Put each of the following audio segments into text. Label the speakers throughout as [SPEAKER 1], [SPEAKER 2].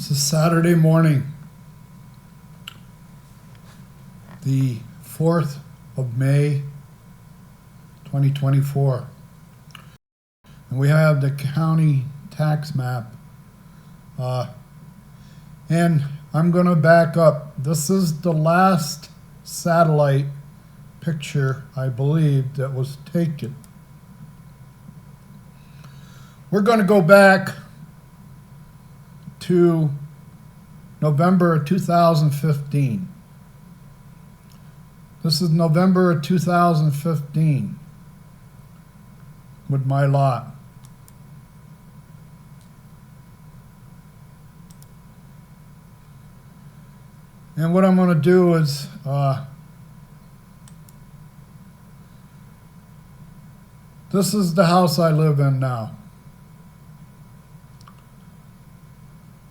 [SPEAKER 1] This is Saturday morning, the 4th of May, 2024. And we have the county tax map. And I'm going to back up. This is the last satellite picture, I believe, that was taken. We're going to go back to November of 2015. This is November of 2015 with my lot. And what I'm going to do is this is the house I live in now.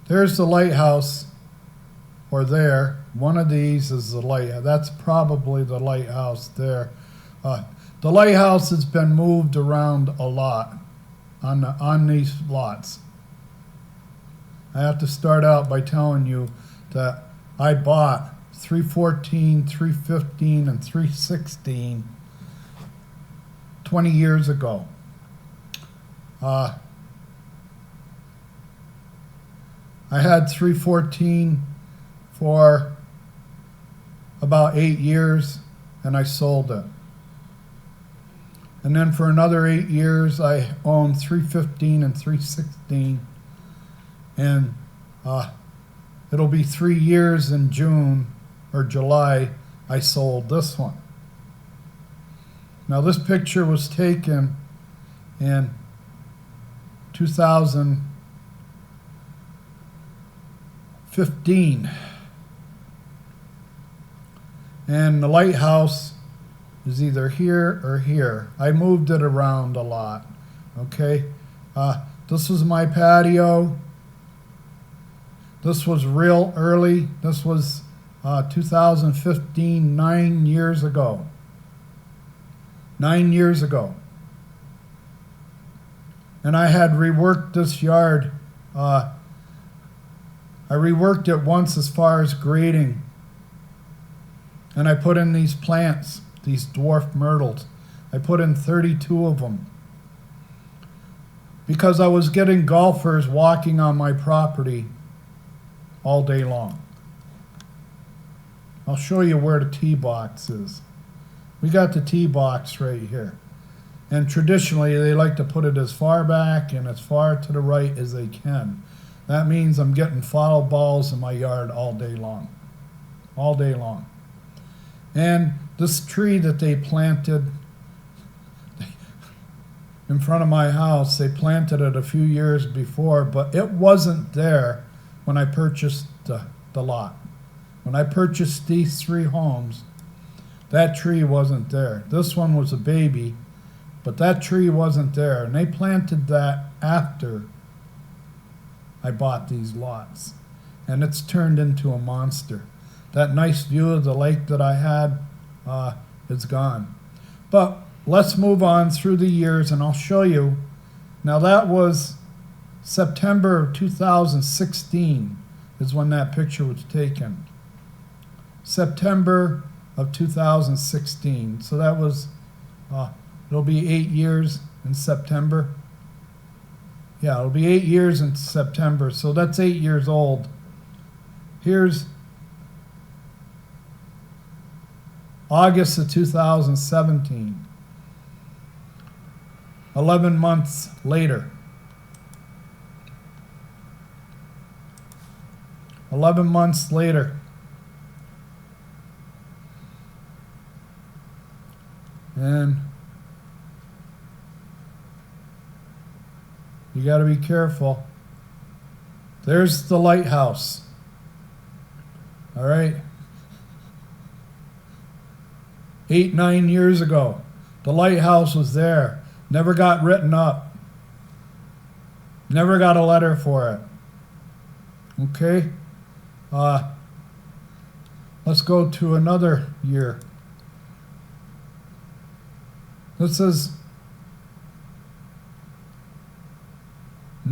[SPEAKER 1] There's the lighthouse, or there. One of these is the lighthouse. That's probably the lighthouse there. The lighthouse has been moved around a lot on these lots. I have to start out by telling you that I bought 314, 315, and 316 20 years ago. I had 314 for about 8 years, and I sold it. And then for another 8 years, I owned 315 and 316, and it'll be 3 years in June or July I sold this one. Now this picture was taken in 2015. And the lighthouse is either here or here. I moved it around a lot. Okay, this was my patio. This was real early. This was 2015, 9 years ago. 9 years ago. And I had reworked this yard. I reworked it once as far as grading. And I put in these plants, these dwarf myrtles. I put in 32 of them. Because I was getting golfers walking on my property all day long. I'll show you where the tee box is. We got the tee box right here. And traditionally, they like to put it as far back and as far to the right as they can. That means I'm getting foul balls in my yard all day long. All day long. And this tree that they planted in front of my house, they planted it a few years before, but it wasn't there when I purchased the lot. When I purchased these 3 homes, that tree wasn't there. This one was a baby, but that tree wasn't there. And they planted that after I bought these lots. And it's turned into a monster. That nice view of the lake that I had is gone. But let's move on through the years and I'll show you. Now that was September of 2016 is when that picture was taken. September of 2016. So that was, it'll be 8 years in September. Yeah, it'll be 8 years in September. So that's 8 years old. Here's August of 2017. 11 months later. 11 months later. And you got to be careful. There's the lighthouse. All right. 8, 9 years ago, the lighthouse was there. Never got written up. Never got a letter for it. Okay. Let's go to another year. This is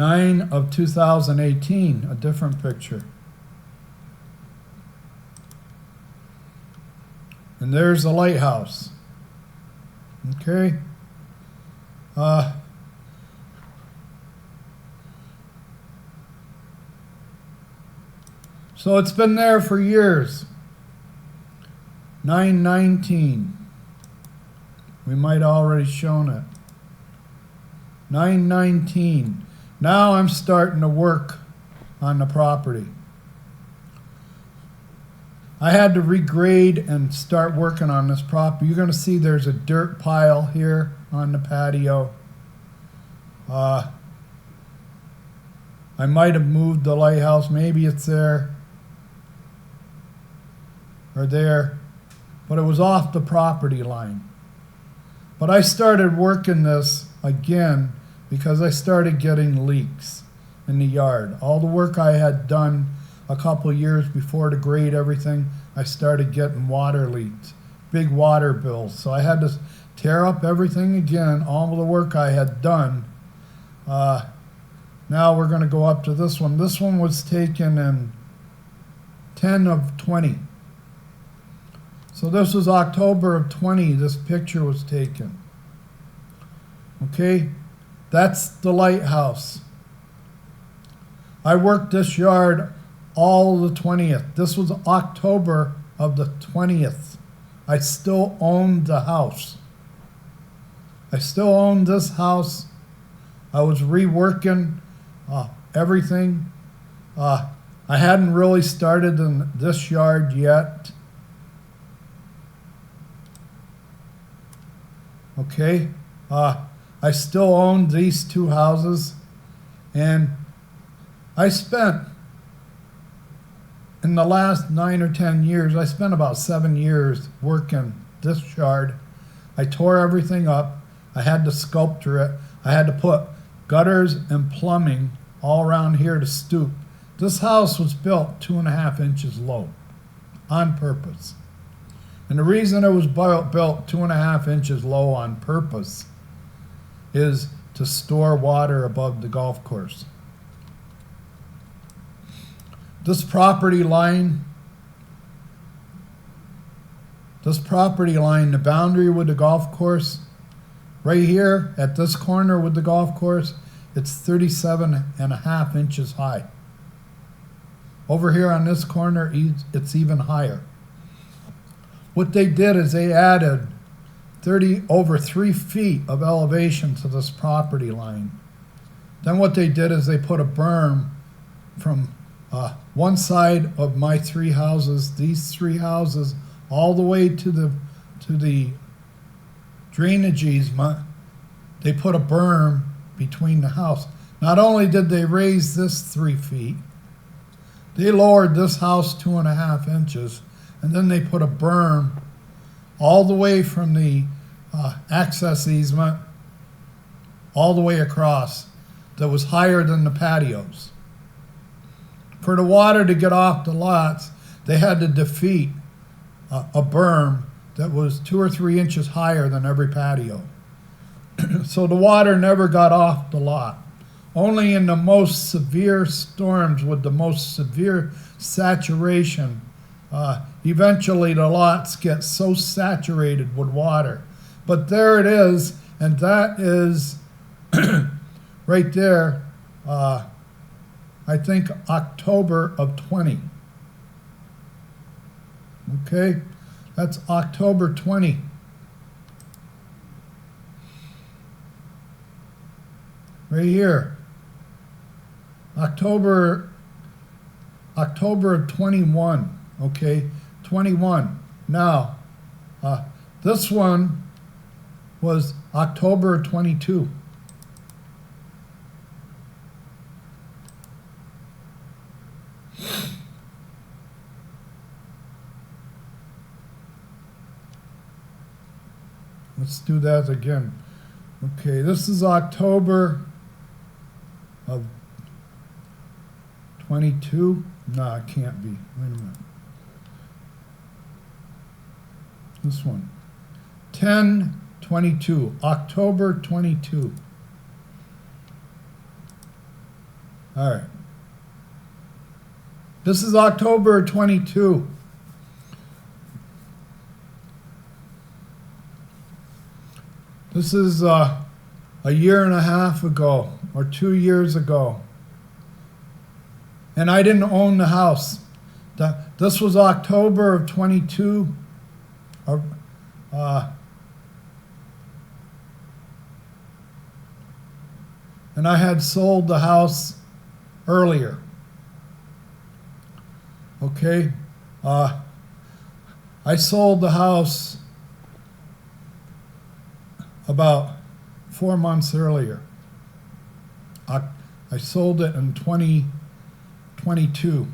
[SPEAKER 1] 9 of 2018, a different picture. And there's the lighthouse. Okay. So it's been there for years. 9/19. We might already shown it. 9/19. Now I'm starting to work on the property. I had to regrade and start working on this property. You're going to see there's a dirt pile here on the patio. I might have moved the lighthouse. Maybe it's there or there, but it was off the property line. But I started working this again because I started getting leaks in the yard. All the work I had done a couple years before to grade everything, I started getting water leaks, big water bills. So I had to tear up everything again, all the work I had done. Now we're going to go up to this one. This one was taken in 10 of 20. So this was October of 20, this picture was taken. Okay, that's the lighthouse. I worked this yard all the 20th. This was October of the 20th. I still owned the house. I still owned this house. I was reworking everything. I hadn't really started in this yard yet. Okay, I still owned these two houses, and I spent, in the last 9 or 10 years, I spent about 7 years working this yard. I tore everything up. I had to sculpture it. I had to put gutters and plumbing all around here to stoop. This house was built 2.5 inches low on purpose. And the reason it was built 2.5 inches low on purpose is to store water above the golf course. This property line, the boundary with the golf course, right here at this corner with the golf course, it's 37.5 inches high. Over here on this corner, it's even higher. What they did is they added over 3 feet of elevation to this property line. Then what they did is they put a berm from one side of my 3 houses, these 3 houses, all the way to the drainage easement. They put a berm between the house. Not only did they raise this 3 feet, they lowered this house 2.5 inches, and then they put a berm all the way from the access easement all the way across that was higher than the patios. For the water to get off the lots, they had to defeat a berm that was 2 or 3 inches higher than every patio. So the water never got off the lot. Only in the most severe storms with the most severe saturation, eventually the lots get so saturated with water. But there it is, and that is right there, I think October of 20. Okay, that's October 20. Right here. October of 21. Okay, 21. Now, this one was October of 22. Let's do that again. Okay, this is October of 22. No, it can't be. Wait a minute. This one. 10/22. October 22. All right. This is October 22. This is a year and a half ago or 2 years ago. And I didn't own the house. This was October of 22. And I had sold the house earlier. Okay? I sold the house about 4 months earlier. I sold it in 2022.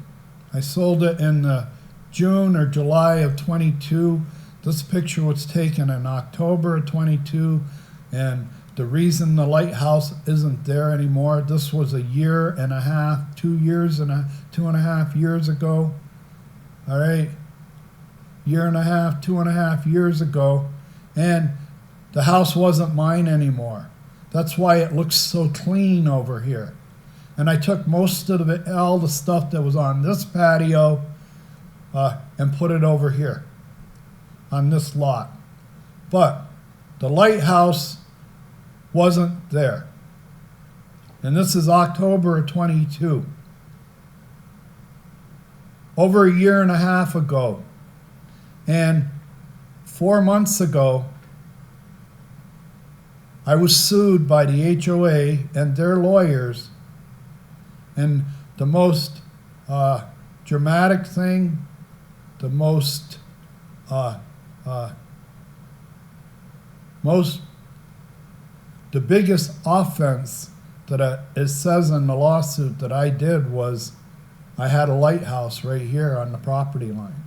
[SPEAKER 1] I sold it in June or July of 22. This picture was taken in October of 22, and the reason the lighthouse isn't there anymore, this was a year and a half, 2 years and 2.5 years ago. All right, year and a half, 2.5 years ago, and the house wasn't mine anymore. That's why it looks so clean over here. And I took most of it, all the stuff that was on this patio, and put it over here on this lot. But the lighthouse wasn't there. And this is October of 22. Over a year and a half ago. And 4 months ago, I was sued by the HOA and their lawyers. And the most dramatic thing, the the biggest offense that it says in the lawsuit that I did was I had a lighthouse right here on the property line.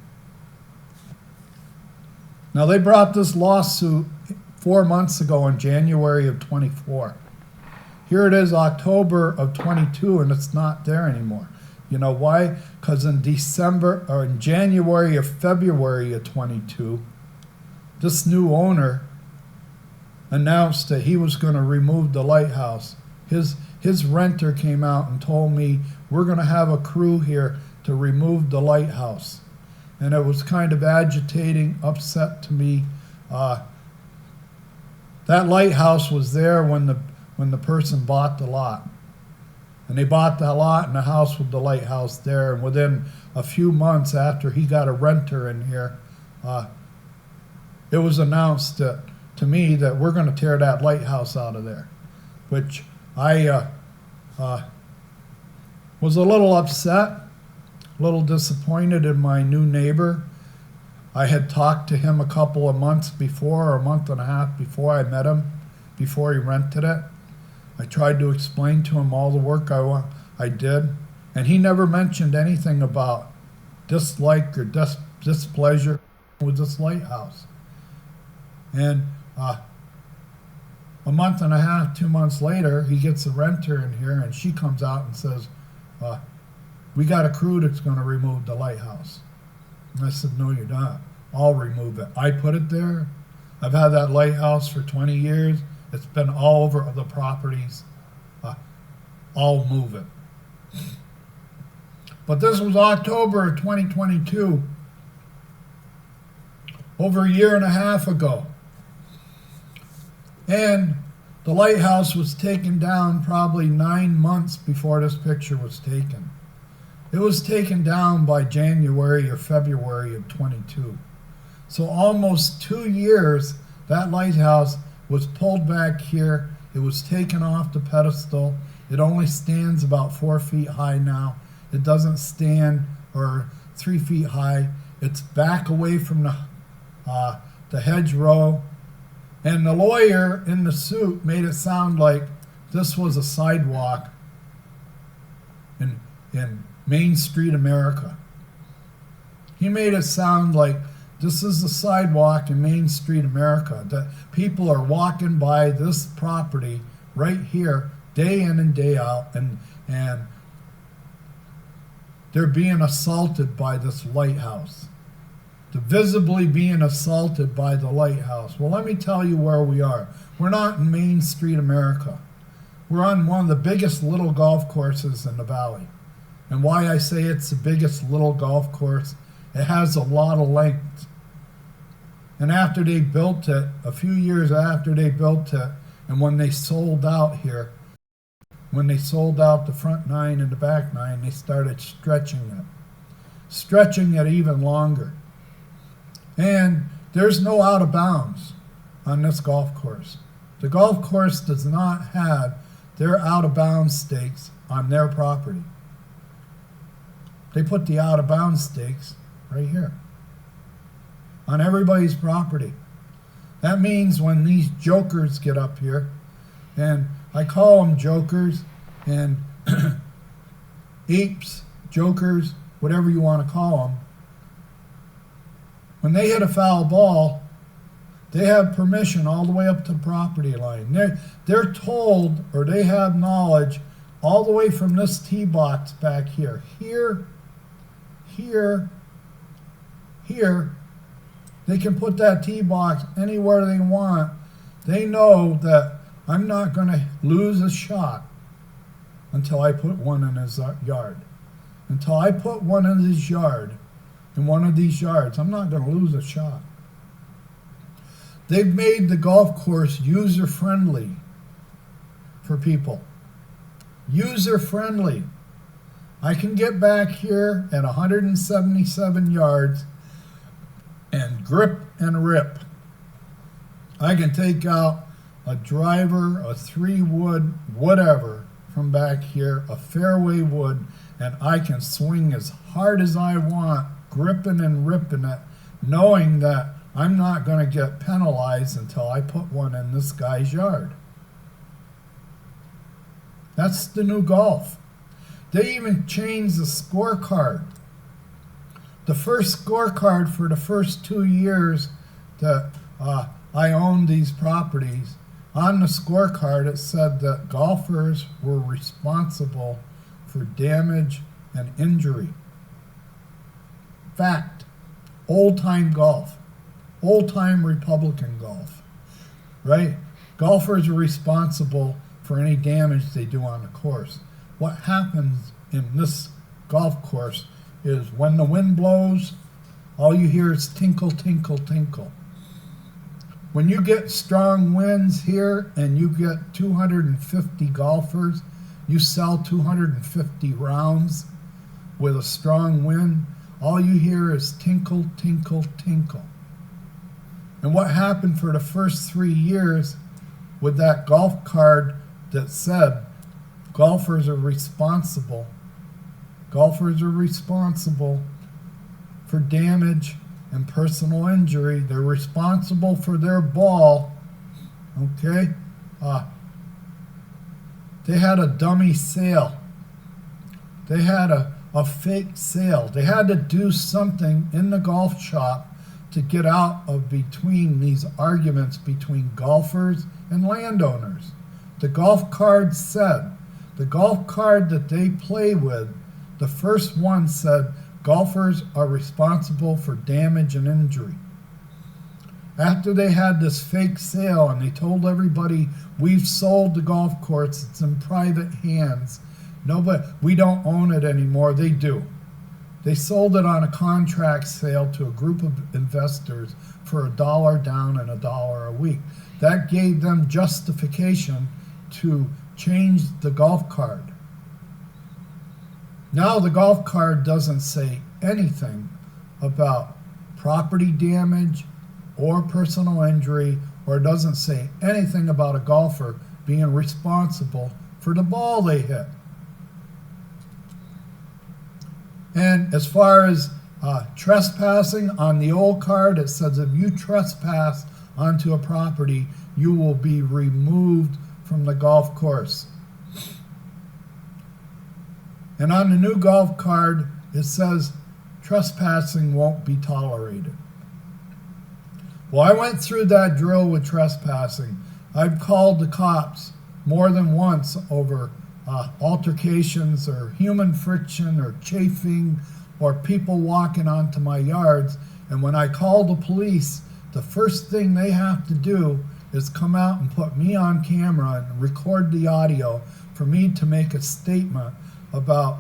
[SPEAKER 1] Now they brought this lawsuit 4 months ago in January of 24. Here it is October of 22 and it's not there anymore. You know why? Because in December or in January or February of 22, this new owner announced that he was going to remove the lighthouse. His renter came out and told me, we're going to have a crew here to remove the lighthouse. And it was kind of agitating, upset to me. That lighthouse was there when the person bought the lot. And they bought the lot and the house with the lighthouse there. And within a few months after he got a renter in here, it was announced to me that we're going to tear that lighthouse out of there, which I was a little upset, a little disappointed in my new neighbor. I had talked to him a couple of months before, or a month and a half before I met him, before he rented it. I tried to explain to him all the work I did, and he never mentioned anything about dislike or displeasure with this lighthouse. And a month and a half, 2 months later, he gets a renter in here, and she comes out and says, we got a crew that's going to remove the lighthouse. And I said, no, you're not. I'll remove it. I put it there. I've had that lighthouse for 20 years. It's been all over the properties. I'll move it. But this was October of 2022, over a year and a half ago. And the lighthouse was taken down probably 9 months before this picture was taken. It was taken down by January or February of 22. So almost 2 years, that lighthouse was pulled back here. It was taken off the pedestal. It only stands about 4 feet high now. It doesn't stand or 3 feet high. It's back away from the hedgerow. And the lawyer in the suit made it sound like this was a sidewalk in Main Street, America. He made it sound like this is the sidewalk in Main Street, America, that people are walking by this property right here day in and day out, and they're being assaulted by this lighthouse. They're visibly being assaulted by the lighthouse. Well, let me tell you where we are. We're not in Main Street, America. We're on one of the biggest little golf courses in the valley. And why I say it's the biggest little golf course, it has a lot of length. And after they built it, a few years after they built it, and when they sold out here, when they sold out the front 9 and the back 9, they started stretching it even longer. And there's no out of bounds on this golf course. The golf course does not have their out of bounds stakes on their property. They put the out of bounds stakes right here on everybody's property. That means when these jokers get up here, and I call them jokers and apes, jokers, whatever you want to call them, when they hit a foul ball, they have permission all the way up to the property line. They're told, or they have knowledge, all the way from this tee box back here. Here, they can put that tee box anywhere they want. They know that I'm not going to lose a shot until I put one in his yard. Until I put one in his yard, in one of these yards, I'm not going to lose a shot. They've made the golf course user-friendly for people. User-friendly. I can get back here at 177 yards and grip and rip. I can take out a driver, a 3-wood, whatever, from back here, a fairway wood, and I can swing as hard as I want, gripping and ripping it, knowing that I'm not going to get penalized until I put one in this guy's yard. That's the new golf. They even changed the scorecard. The first scorecard for the first 2 years that I owned these properties, on the scorecard it said that golfers were responsible for damage and injury. Fact. Old-time golf. Old-time Republican golf. Right? Golfers are responsible for any damage they do on the course. What happens in this golf course is when the wind blows, all you hear is tinkle, tinkle, tinkle. When you get strong winds here and you get 250 golfers, you sell 250 rounds with a strong wind, all you hear is tinkle, tinkle, tinkle. And what happened for the first 3 years with that golf card that said golfers are responsible for damage and personal injury. They're responsible for their ball. Okay? They had a dummy sale. They had a fake sale. They had to do something in the golf shop to get out of between these arguments between golfers and landowners. The golf card said, the golf card that they play with, the first one said, golfers are responsible for damage and injury. After they had this fake sale and they told everybody, we've sold the golf course, it's in private hands. Nobody, we don't own it anymore. They do. They sold it on a contract sale to a group of investors for $1 down and $1 a week. That gave them justification to change the golf card. Now the golf card doesn't say anything about property damage or personal injury, or doesn't say anything about a golfer being responsible for the ball they hit. And as far as trespassing, on the old card it says if you trespass onto a property, you will be removed from the golf course. And on the new golf card, it says trespassing won't be tolerated. Well, I went through that drill with trespassing. I've called the cops more than once over altercations or human friction or chafing or people walking onto my yards. And when I call the police, the first thing they have to do is come out and put me on camera and record the audio for me to make a statement about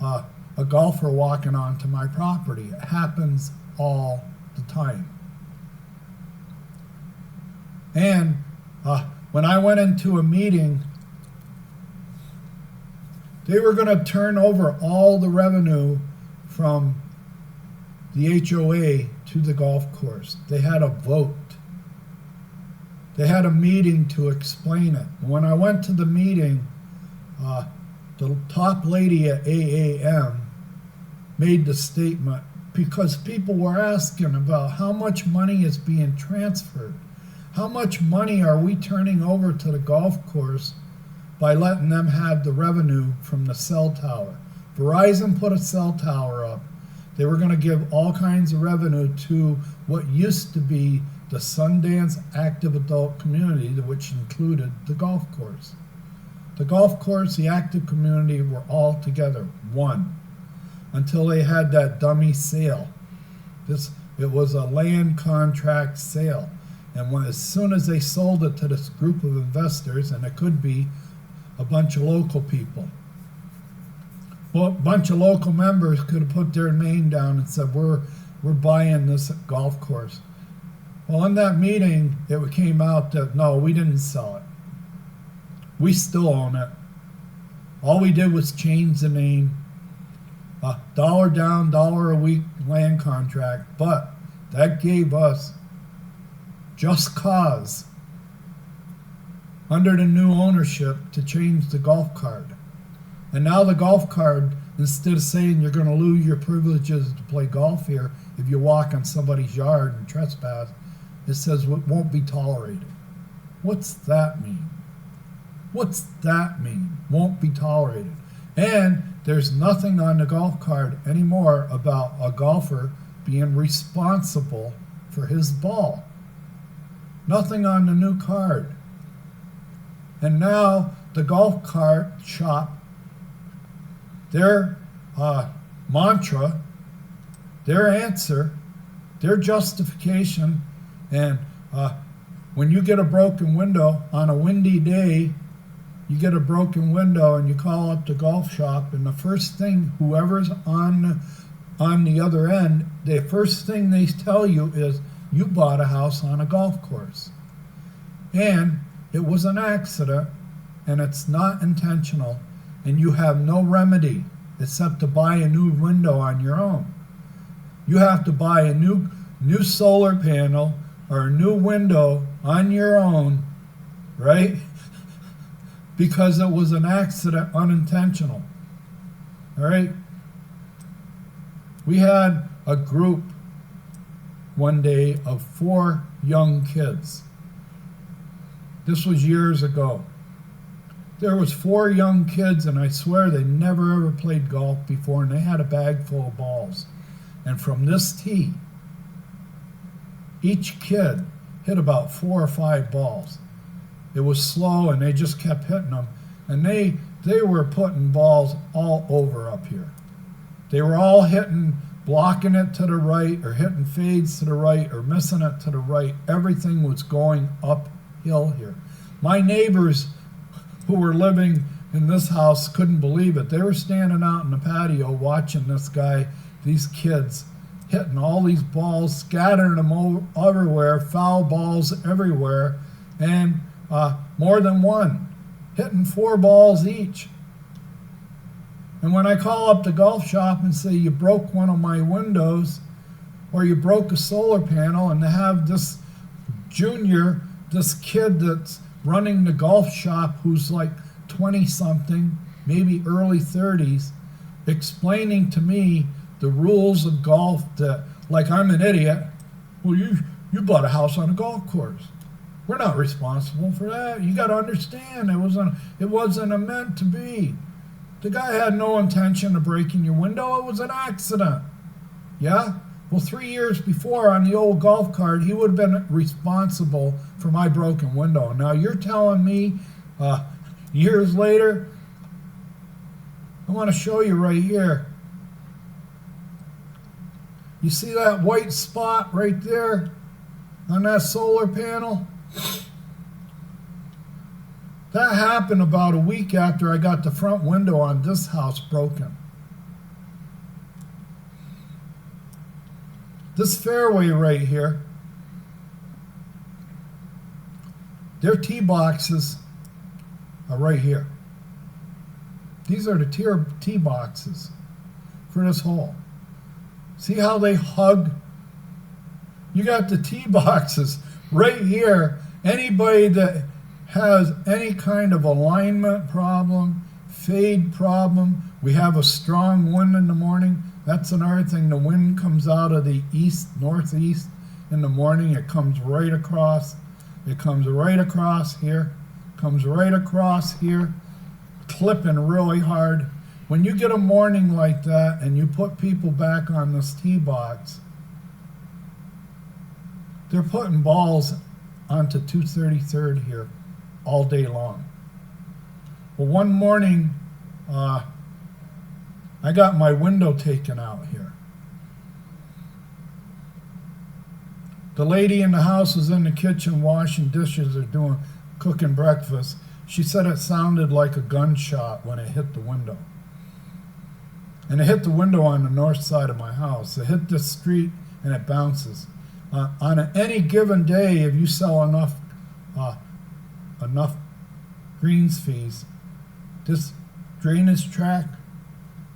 [SPEAKER 1] a golfer walking onto my property. It happens all the time. And when I went into a meeting, they were going to turn over all the revenue from the HOA to the golf course. They had a vote. They had a meeting to explain it. When I went to the meeting, the top lady at AAM made the statement because people were asking about how much money is being transferred. How much money are we turning over to the golf course by letting them have the revenue from the cell tower? Verizon put a cell tower up. They were going to give all kinds of revenue to what used to be the Sundance Active Adult Community, which included the golf course. The golf course, the active community were all together, one, until they had that dummy sale. It was a land contract sale. And as soon as they sold it to this group of investors, and it could be a bunch of local people, well, a bunch of local members could have put their name down and said, we're buying this golf course. Well, in that meeting, it came out that, no, we didn't sell it. We still own it. All we did was change the name. $1 down, $1 a week land contract. But that gave us just cause under the new ownership to change the golf card. And now the golf card, instead of saying you're going to lose your privileges to play golf here if you walk on somebody's yard and trespass, it says it won't be tolerated. What's that mean? What's that mean? Won't be tolerated. And there's nothing on the golf card anymore about a golfer being responsible for his ball. Nothing on the new card. And now the golf cart shop, their mantra, their answer, their justification, and when you get a broken window on a windy day, you get a broken window and you call up the golf shop, and the first thing, whoever's on the other end, the first thing they tell you is, you bought a house on a golf course. And it was an accident, and it's not intentional, and you have no remedy except to buy a new window on your own. You have to buy a new solar panel or a new window on your own, right? Because it was an accident, unintentional. All right? We had a group one day of 4 young kids. This was years ago. There was 4 young kids, and I swear they never ever played golf before, and they had a bag full of balls. And from this tee, each kid hit about 4 or 5 balls. It was slow, and they just kept hitting them. And they were putting balls all over up here. They were all hitting, blocking it to the right, or hitting fades to the right, or missing it to the right. Everything was going uphill here. My neighbors who were living in this house couldn't believe it. They were standing out in the patio watching this guy, these kids, hitting all these balls, scattering them everywhere, foul balls everywhere, and more than one, hitting 4 balls each. And when I call up the golf shop and say, you broke one of my windows, or you broke a solar panel, and they have this junior, this kid that's running the golf shop who's like 20-something, maybe early 30s, explaining to me the rules of golf that, like I'm an idiot. Well, you bought a house on a golf course. We're not responsible for that. You got to understand, it wasn't meant to be. The guy had no intention of breaking your window. It was an accident. Yeah? Well, 3 years before on the old golf cart, he would have been responsible for my broken window. Now you're telling me years later, I want to show you right here. You see that white spot right there on that solar panel? That happened about a week after I got the front window on this house broken. This fairway right here, their tee boxes are right here. These are the tee boxes for this hole. See how they hug? You got the tee boxes right here. Anybody that has any kind of alignment problem, fade problem, we have a strong wind in the morning. That's another thing. The wind comes out of the east, northeast in the morning. It comes right across. It comes right across here. Comes right across here, clipping really hard. When you get a morning like that and you put people back on this tee box, they're putting balls onto 233rd here all day long. Well, one morning, I got my window taken out here. The lady in the house was in the kitchen washing dishes or cooking breakfast. She said it sounded like a gunshot when it hit the window. And it hit the window on the north side of my house. It hit the street and it bounces. On any given day, if you sell enough greens fees, this drainage track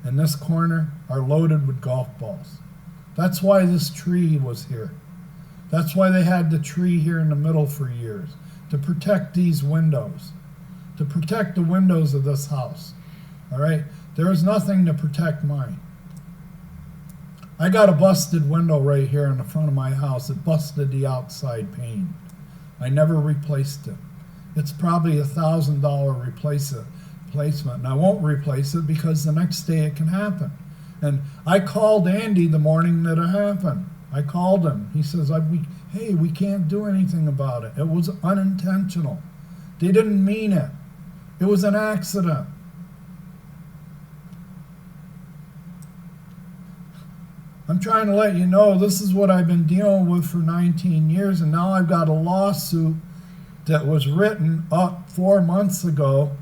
[SPEAKER 1] and this corner are loaded with golf balls. That's why this tree was here. That's why they had the tree here in the middle for years, to protect these windows, to protect the windows of this house. All right? There is nothing to protect mine. I got a busted window right here in the front of my house. It busted the outside pane. I never replaced it. It's probably $1,000 replacement, and I won't replace it because the next day it can happen. And I called Andy the morning that it happened. I called him. He says, hey, we can't do anything about it. It was unintentional. They didn't mean it. It was an accident. I'm trying to let you know this is what I've been dealing with for 19 years, and now I've got a lawsuit that was written up 4 months ago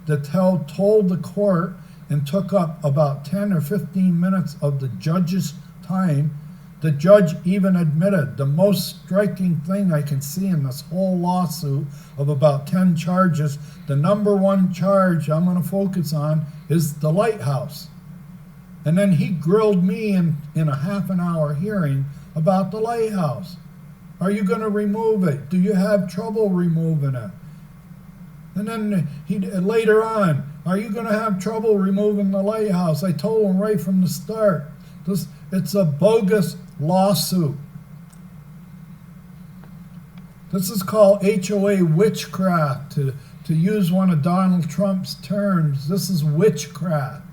[SPEAKER 1] that told the court and took up about 10 or 15 minutes of the judge's time. The judge even admitted the most striking thing I can see in this whole lawsuit of about 10 charges, the number one charge I'm going to focus on is the Lighthouse. And then he grilled me in a half an hour hearing about the Lighthouse. Are you going to remove it? Do you have trouble removing it? And then later on, are you going to have trouble removing the Lighthouse? I told him right from the start, it's a bogus lawsuit. This is called HOA witchcraft, to use one of Donald Trump's terms. This is witchcraft.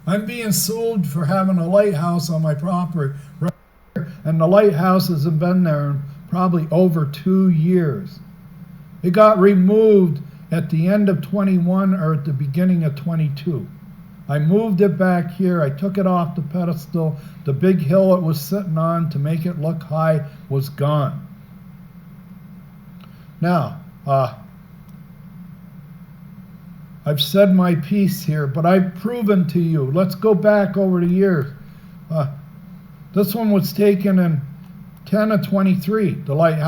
[SPEAKER 1] I'm being sued for having a lighthouse on my property, right here, and the lighthouse has been there probably over 2 years. It got removed at the end of 21 or at the beginning of 22. I moved it back here. I took it off the pedestal. The big hill it was sitting on to make it look high was gone. Now, I've said my piece here, but I've proven to you. Let's go back over the years. This one was taken in 10 of 23, the Lighthouse.